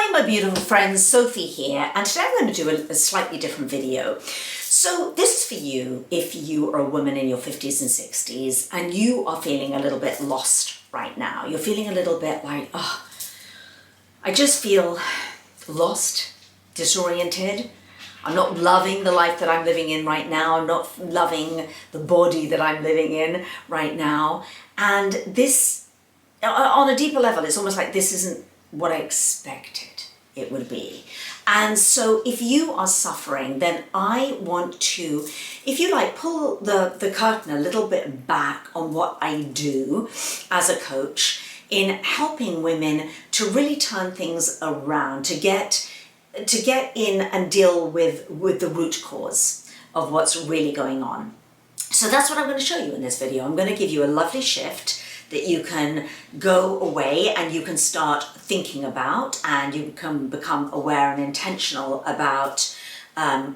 Hi, my beautiful friends, Sophie here, and today I'm going to do a slightly different video. So this is for you if you are a woman in your 50s and 60s and you are feeling a little bit lost right now. You're feeling a little bit like, oh, I just feel lost, disoriented. I'm not loving the life that I'm living in right now. I'm not loving the body that I'm living in right now. And this, on a deeper level, it's almost like this isn't what I expected it would be. And so if you are suffering, then I want to, if you like, pull the curtain a little bit back on what I do as a coach in helping women to really turn things around, to get in and deal with the root cause of what's really going on. So that's what I'm going to show you in this video. I'm going to give you a lovely shift that you can go away and you can start thinking about, and you can become aware and intentional about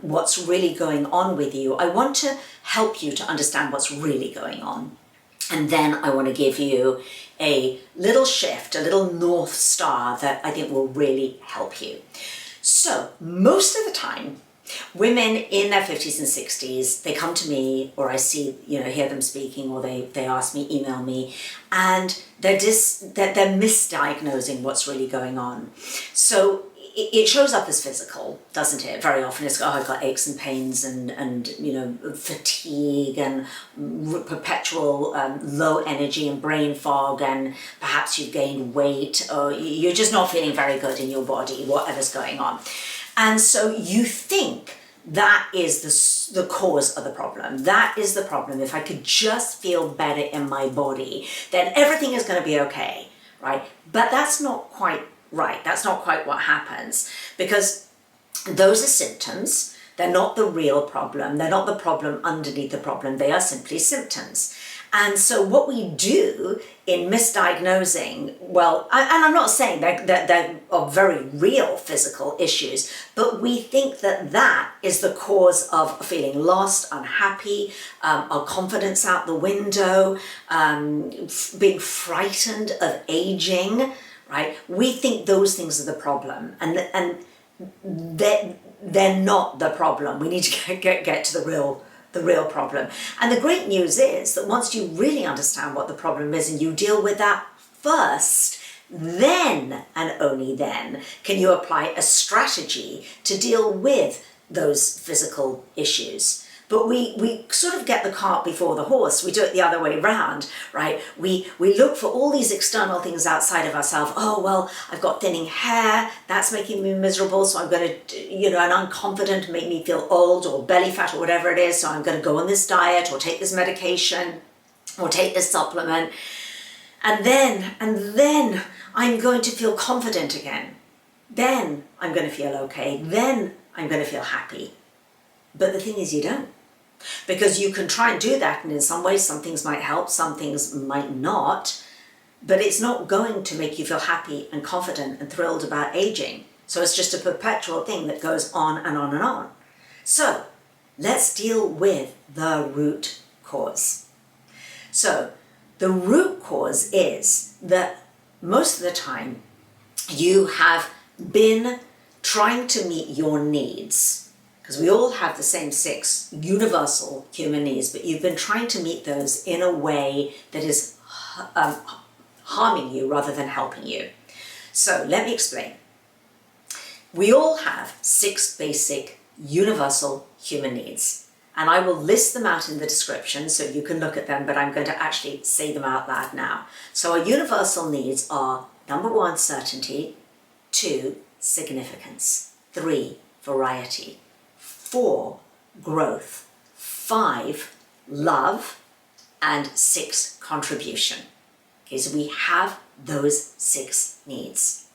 what's really going on with you. I want to help you to understand what's really going on. And then I want to give you a little shift, a little North Star that I think will really help you. So most of the time, women in their 50s and 60s, they come to me, or I see, hear them speaking, or they ask me, email me, and they're misdiagnosing what's really going on. So it shows up as physical, doesn't it? Very often it's, oh, I've got aches and pains and fatigue and perpetual low energy and brain fog, and perhaps you've gained weight, or you're just not feeling very good in your body, whatever's going on. And so you think that is the cause of the problem. That is the problem. If I could just feel better in my body, then everything is going to be okay, right? But that's not quite right. That's not quite what happens, because those are symptoms. They're not the real problem. They're not the problem underneath the problem. They are simply symptoms. And so what we do in misdiagnosing, well, and I'm not saying that there are very real physical issues, but we think that is the cause of feeling lost, unhappy, our confidence out the window, being frightened of aging, right? We think those things are the problem, and they're not the problem. We need to get to the real problem. And the great news is that once you really understand what the problem is and you deal with that first, then and only then can you apply a strategy to deal with those physical issues. But we sort of get the cart before the horse. We do it the other way around, right? We look for all these external things outside of ourselves. Oh, well, I've got thinning hair. That's making me miserable. So I'm going to, and unconfident, make me feel old, or belly fat, or whatever it is. So I'm going to go on this diet, or take this medication, or take this supplement. And then I'm going to feel confident again. Then I'm going to feel okay. Then I'm going to feel happy. But the thing is, you don't. Because you can try and do that, and in some ways some things might help, some things might not, but it's not going to make you feel happy and confident and thrilled about aging. So it's just a perpetual thing that goes on and on and on. So let's deal with the root cause. So the root cause is that most of the time you have been trying to meet your needs, because we all have the same 6 universal human needs, but you've been trying to meet those in a way that is harming you rather than helping you. So let me explain. We all have 6 basic universal human needs, and I will list them out in the description so you can look at them, but I'm going to actually say them out loud now. So our universal needs are: number 1, certainty; 2, significance; 3, variety; 4, growth; 5, love; and 6, contribution. Okay, so we have those 6 needs.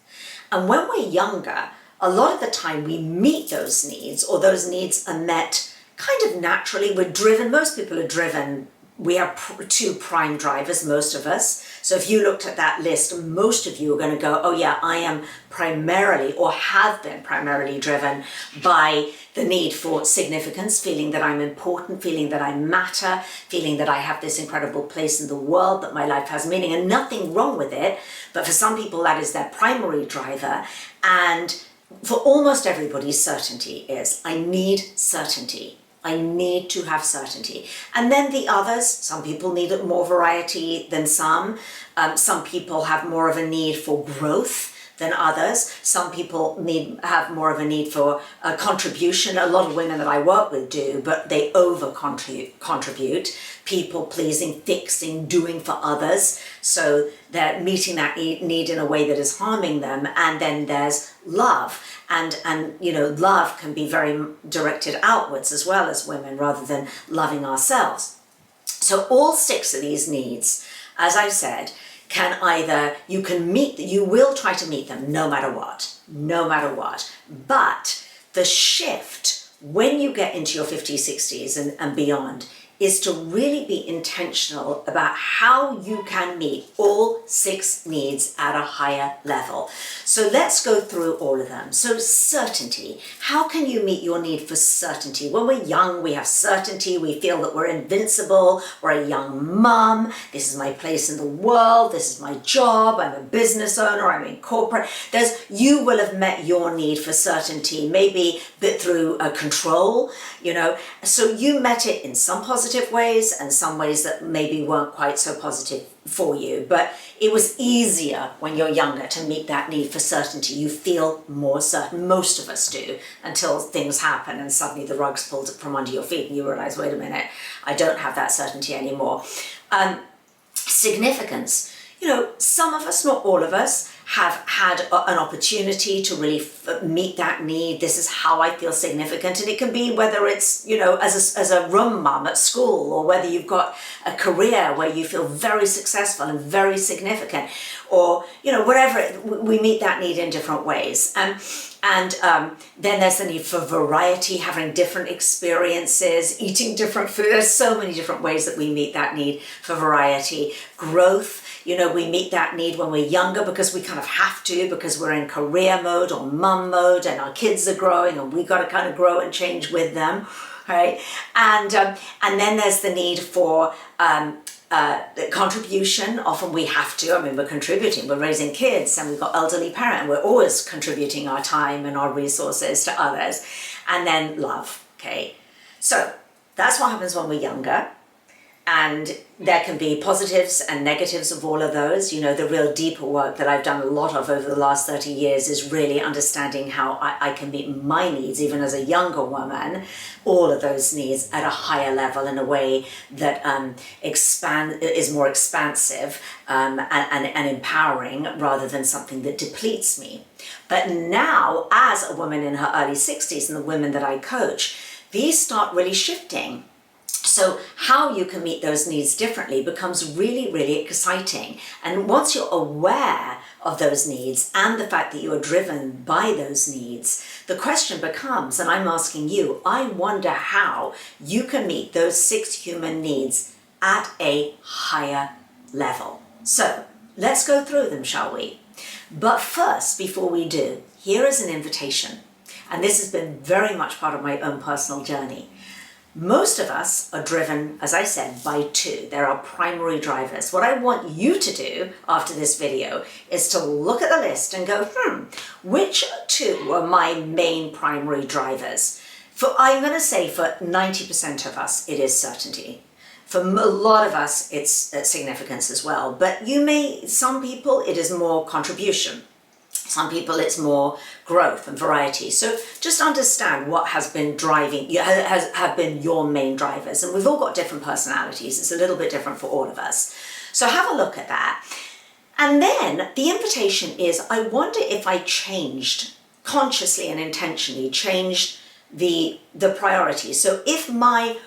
And when we're younger, a lot of the time we meet those needs, or those needs are met kind of naturally. We're driven, most people are driven. We have 2 prime drivers, most of us. So if you looked at that list, most of you are going to go, oh yeah, I am primarily or have been primarily driven by the need for significance, feeling that I'm important, feeling that I matter, feeling that I have this incredible place in the world, that my life has meaning, and nothing wrong with it. But for some people, that is their primary driver. And for almost everybody, certainty is, I need certainty. I need to have certainty. And then the others, some people need more variety than some. Some people have more of a need for growth than others. Some people have more of a need for contribution. A lot of women that I work with do, but they over contribute. People pleasing, fixing, doing for others. So they're meeting that need in a way that is harming them. And then there's love. And you know, love can be very directed outwards as well as women, rather than loving ourselves. So all 6 of these needs, as I've said, can either, you will try to meet them no matter what. But the shift when you get into your 50s, 60s and beyond is to really be intentional about how you can meet all 6 needs at a higher level. So let's go through all of them. So certainty. How can you meet your need for certainty? When we're young, we have certainty. We feel that we're invincible. We're a young mum. This is my place in the world. This is my job. I'm a business owner. I'm in corporate. You will have met your need for certainty, maybe through control, you know. So you met it in some positive ways and some ways that maybe weren't quite so positive for you. But it was easier when you're younger to meet that need for certainty. You feel more certain. Most of us do, until things happen and suddenly the rug's pulled from under your feet and you realize, wait a minute, I don't have that certainty anymore. Significance. You know, some of us, not all of us, have had an opportunity to really meet that need. This is how I feel significant. And it can be whether it's, you know, as a room mum at school, or whether you've got a career where you feel very successful and very significant, or, you know, whatever. We meet that need in different ways. And then there's the need for variety, having different experiences, eating different food. There's so many different ways that we meet that need for variety. Growth. You know, we meet that need when we're younger because we kind of have to, because we're in career mode or mum mode and our kids are growing and we got to kind of grow and change with them, right? And then there's the need for contribution. Often we have to, I mean, we're contributing, we're raising kids and we've got elderly parents, and we're always contributing our time and our resources to others. And then love, okay? So that's what happens when we're younger. And there can be positives and negatives of all of those. You know, the real deeper work that I've done a lot of over the last 30 years is really understanding how I can meet my needs, even as a younger woman, all of those needs at a higher level in a way that is more expansive and empowering, rather than something that depletes me. But now, as a woman in her early 60s and the women that I coach, these start really shifting. So how you can meet those needs differently becomes really, really exciting. And once you're aware of those needs and the fact that you are driven by those needs, the question becomes, and I'm asking you, I wonder how you can meet those 6 human needs at a higher level. So let's go through them, shall we? But first, before we do, here is an invitation. And this has been very much part of my own personal journey. Most of us are driven, as I said, by 2. There are primary drivers. What I want you to do after this video is to look at the list and go, which 2 are my main primary drivers? I'm going to say for 90% of us, it is certainty. For a lot of us, it's significance as well. But some people, it is more contribution. Some people, it's more growth and variety. So just understand what has been have been your main drivers. And we've all got different personalities. It's a little bit different for all of us. So have a look at that. And then the invitation is, I wonder if I consciously and intentionally changed the priority. So if my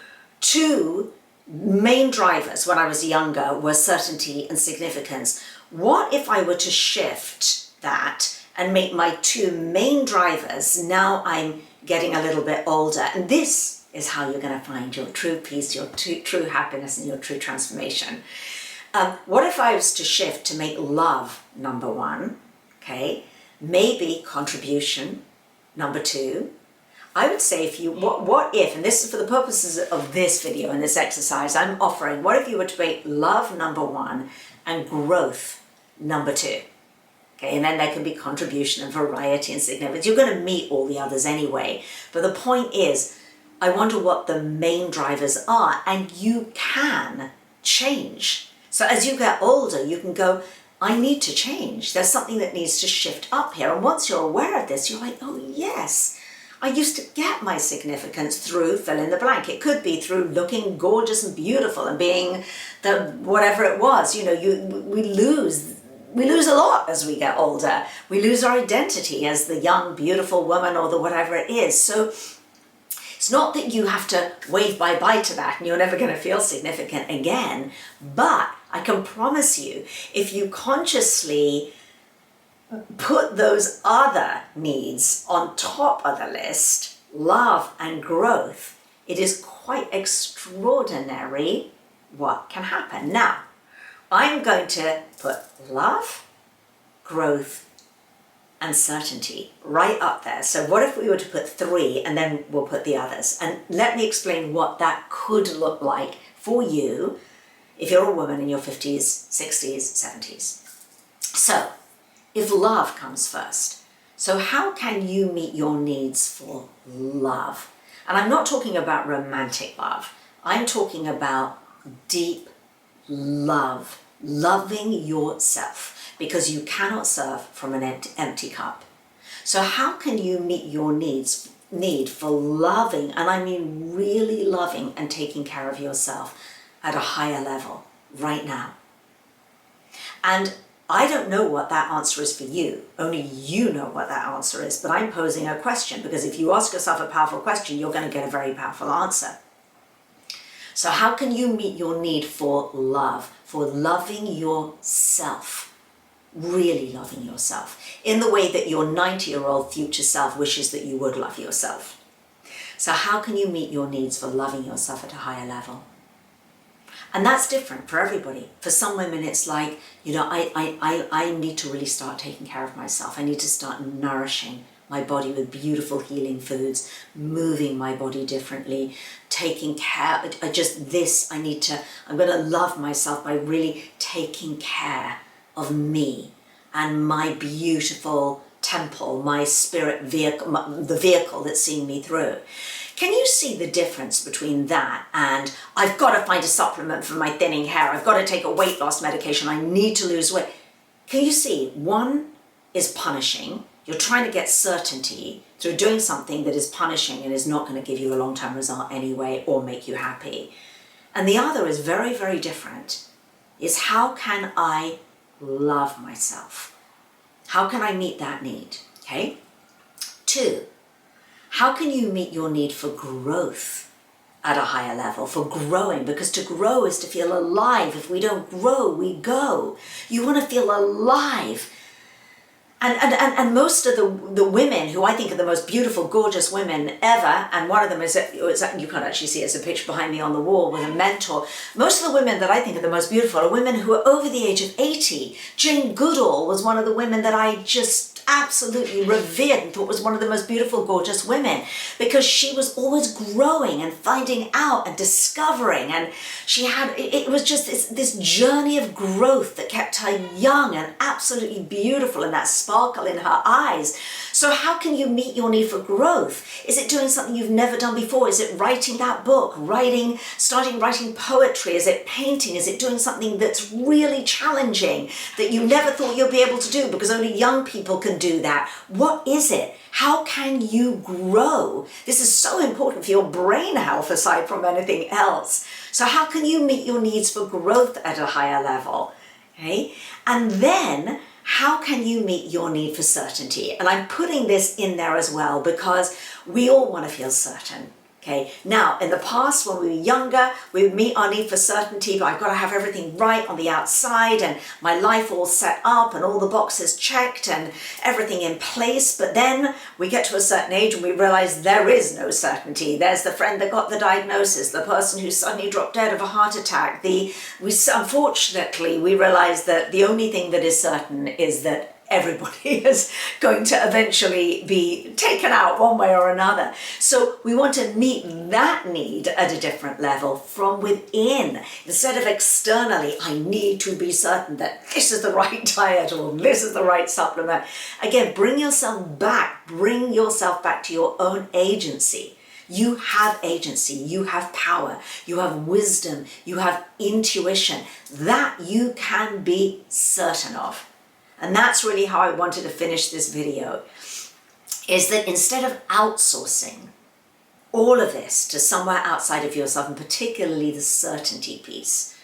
2 main drivers when I was younger were certainty and significance, what if I were to shift that and make my 2 main drivers, now I'm getting a little bit older? And this is how you're going to find your true peace, your true happiness, and your true transformation. What if I was to shift to make love number one? Okay, maybe contribution number two. I would say if you, what if, and this is for the purposes of this video and this exercise, I'm offering, what if you were to make love number one and growth number two? Okay, and then there can be contribution and variety and significance. You're going to meet all the others anyway. But the point is, I wonder what the main drivers are, and you can change. So as you get older, you can go, I need to change. There's something that needs to shift up here. And once you're aware of this, you're like, oh yes, I used to get my significance through fill in the blank. It could be through looking gorgeous and beautiful and being the whatever it was. You know, we lose a lot as we get older. We lose our identity as the young, beautiful woman or the whatever it is. So it's not that you have to wave bye-bye to that and you're never going to feel significant again. But I can promise you, if you consciously put those other needs on top of the list, love and growth, it is quite extraordinary what can happen. Now, I'm going to put love, growth, and certainty right up there. So what if we were to put three and then we'll put the others? And let me explain what that could look like for you if you're a woman in your 50s, 60s, 70s. So if love comes first, so how can you meet your needs for love? And I'm not talking about romantic love. I'm talking about deep love, loving yourself, because you cannot serve from an empty cup. So how can you meet your need for loving, and I mean really loving and taking care of yourself at a higher level right now? And I don't know what that answer is for you. Only you know what that answer is, but I'm posing a question, because if you ask yourself a powerful question, you're going to get a very powerful answer. So how can you meet your need for love, for loving yourself? Really loving yourself in the way that your 90-year-old future self wishes that you would love yourself. So how can you meet your needs for loving yourself at a higher level? And that's different for everybody. For some women, it's like, you know, I need to really start taking care of myself. I need to start nourishing my body with beautiful healing foods, moving my body differently, taking care, I'm going to love myself by really taking care of me and my beautiful temple, my spirit vehicle, the vehicle that's seeing me through. Can you see the difference between that and I've got to find a supplement for my thinning hair, I've got to take a weight loss medication, I need to lose weight? Can you see? One is punishing. You're trying to get certainty through doing something that is punishing and is not going to give you a long-term result anyway or make you happy. And the other is very, very different. Is how can I love myself? How can I meet that need? Okay. 2, how can you meet your need for growth at a higher level, for growing? Because to grow is to feel alive. If we don't grow, we go. You want to feel alive. And most of the women who I think are the most beautiful, gorgeous women ever, and one of them is you can't actually see it, it's a picture behind me on the wall with a mentor. Most of the women that I think are the most beautiful are women who are over the age of 80. Jane Goodall was one of the women that I just absolutely revered and thought was one of the most beautiful, gorgeous women, because she was always growing and finding out and discovering, and she had, it was just this journey of growth that kept her young and absolutely beautiful, and that sparkle in her eyes. So how can you meet your need for growth? Is it doing something you've never done before? Is it writing that book, starting writing poetry? Is it painting? Is it doing something that's really challenging that you never thought you'd be able to do because only young people can do that? What is it? How can you grow? This is so important for your brain health aside from anything else. So how can you meet your needs for growth at a higher level? Okay? And then how can you meet your need for certainty? And I'm putting this in there as well because we all want to feel certain. Okay, now in the past when we were younger, we would meet our need for certainty, but I've got to have everything right on the outside and my life all set up and all the boxes checked and everything in place. But then we get to a certain age and we realize there is no certainty. There's the friend that got the diagnosis, the person who suddenly dropped dead of a heart attack. Unfortunately, we realize that the only thing that is certain is that everybody is going to eventually be taken out one way or another. So we want to meet that need at a different level from within. Instead of externally, I need to be certain that this is the right diet or this is the right supplement. Again, bring yourself back to your own agency. You have agency, you have power, you have wisdom, you have intuition that you can be certain of. And that's really how I wanted to finish this video, is that instead of outsourcing all of this to somewhere outside of yourself, and particularly the certainty piece,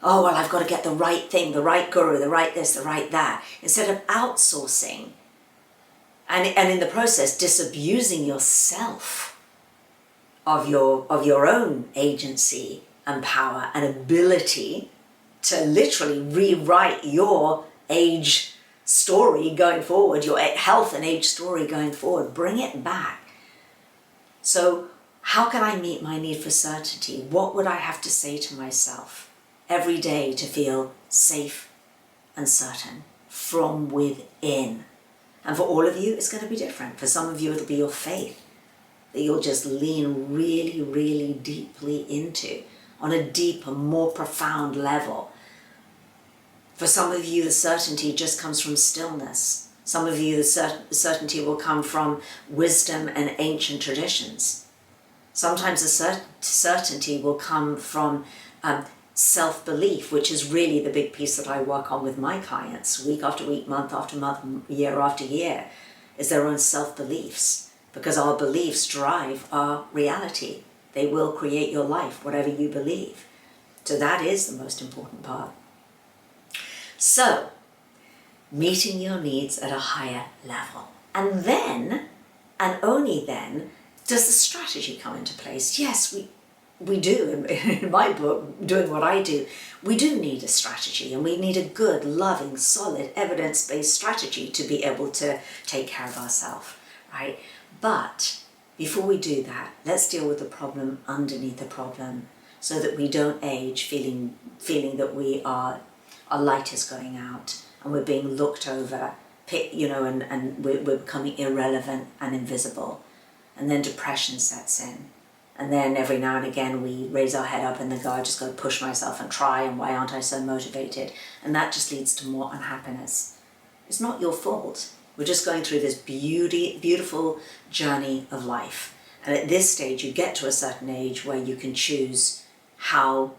oh, well, I've got to get the right thing, the right guru, the right this, the right that, instead of outsourcing and in the process disabusing yourself of your own agency and power and ability to literally rewrite your age story going forward, your health and age story going forward, bring it back. So how can I meet my need for certainty? What would I have to say to myself every day to feel safe and certain from within? And for all of you, it's going to be different. For some of you, it'll be your faith that you'll just lean really, really deeply into on a deeper, more profound level. For some of you, the certainty just comes from stillness. Some of you, the certainty will come from wisdom and ancient traditions. Sometimes the certainty will come from self-belief, which is really the big piece that I work on with my clients week after week, month after month, year after year, is their own self-beliefs. Because our beliefs drive our reality. They will create your life, whatever you believe. So that is the most important part. So, meeting your needs at a higher level. And then, and only then, does the strategy come into place. Yes, we do. In my book, doing what I do, we do need a strategy, and we need a good, loving, solid, evidence-based strategy to be able to take care of ourselves, right? But before we do that, let's deal with the problem underneath the problem so that we don't age feeling that our light is going out and we're being looked over, and we're becoming irrelevant and invisible. And then depression sets in. And then every now and again we raise our head up and then go, I just got to push myself and try, and why aren't I so motivated? And that just leads to more unhappiness. It's not your fault. We're just going through this beautiful journey of life. And at this stage, you get to a certain age where you can choose how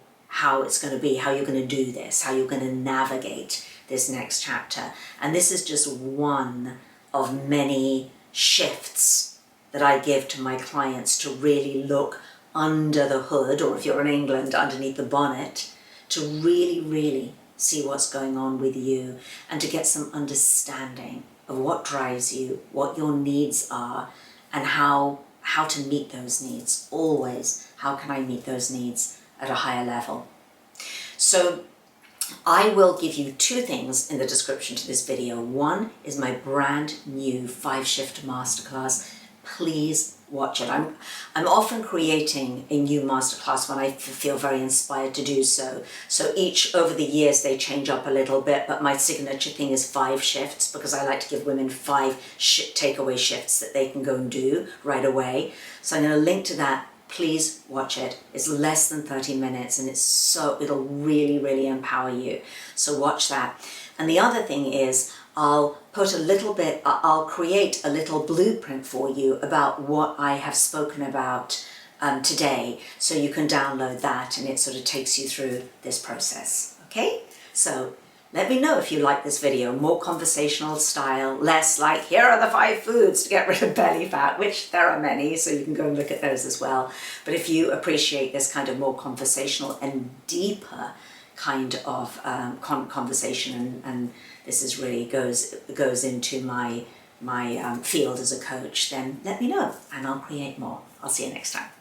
it's going to be, how you're going to do this, how you're going to navigate this next chapter. And this is just one of many shifts that I give to my clients to really look under the hood, or if you're in England, underneath the bonnet, to really, really see what's going on with you and to get some understanding of what drives you, what your needs are, and how to meet those needs. Always, how can I meet those needs at a higher level? So I will give you two things in the description to this video. One is my brand new 5-shift masterclass. Please watch it. I'm often creating a new masterclass when I feel very inspired to do so. So each, over the years, they change up a little bit, but my signature thing is 5 shifts because I like to give women 5 takeaway shifts that they can go and do right away. So I'm going to link to that. Please watch it. It's less than 30 minutes and it'll really, really empower you. So watch that. And the other thing is I'll create a little blueprint for you about what I have spoken about today, so you can download that and it sort of takes you through this process. Okay? So let me know if you like this video, more conversational style, less like, here are the 5 foods to get rid of belly fat, which there are many, so you can go and look at those as well. But if you appreciate this kind of more conversational and deeper kind of conversation, and this is really goes into my field as a coach, then let me know and I'll create more. I'll see you next time.